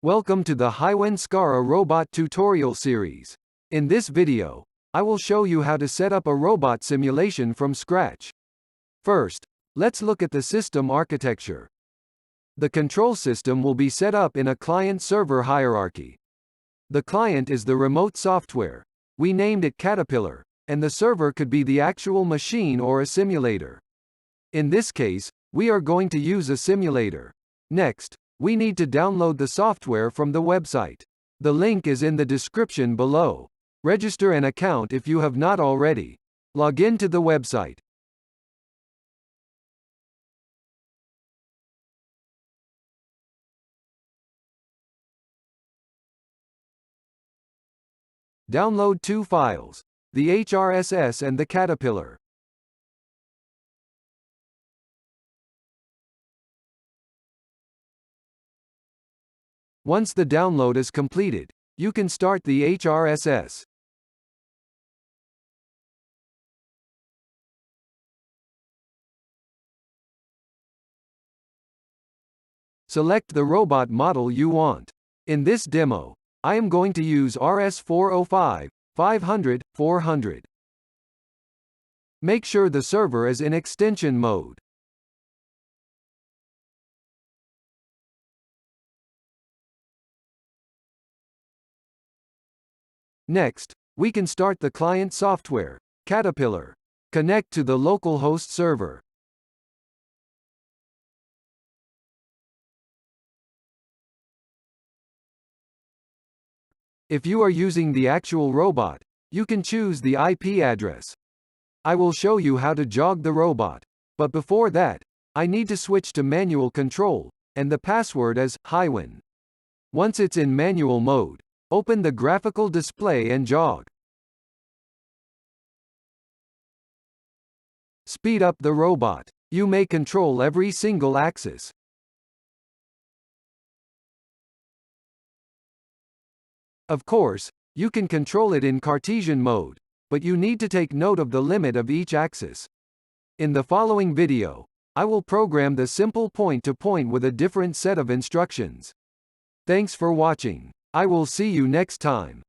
Welcome to the Hiwin Scara Robot tutorial series. In this video, I will show you how to set up a robot simulation from scratch. First, let's look at the system architecture. The control system will be set up in a client-server hierarchy. The client is the remote software. We named it Caterpillar, and the server could be the actual machine or a simulator. In this case, we are going to use a simulator. Next, we need to download the software from the website. The link is in the description below. Register an account if you have not already. Log in to the website. Download two files, the HRSS and the Caterpillar. Once the download is completed, you can start the HRSS. Select the robot model you want. In this demo, I am going to use RS405, 500, 400. Make sure the server is in extension mode. Next, we can start the client software, Caterpillar. Connect to the local host server. If you are using the actual robot, you can choose the IP address. I will show you how to jog the robot, but before that, I need to switch to manual control, and the password is Hiwin. Once it's in manual mode, open the graphical display and jog. Speed up the robot. You may control every single axis. Of course, you can control it in Cartesian mode, but you need to take note of the limit of each axis. In the following video, I will program the simple point-to-point with a different set of instructions. Thanks for watching. I will see you next time.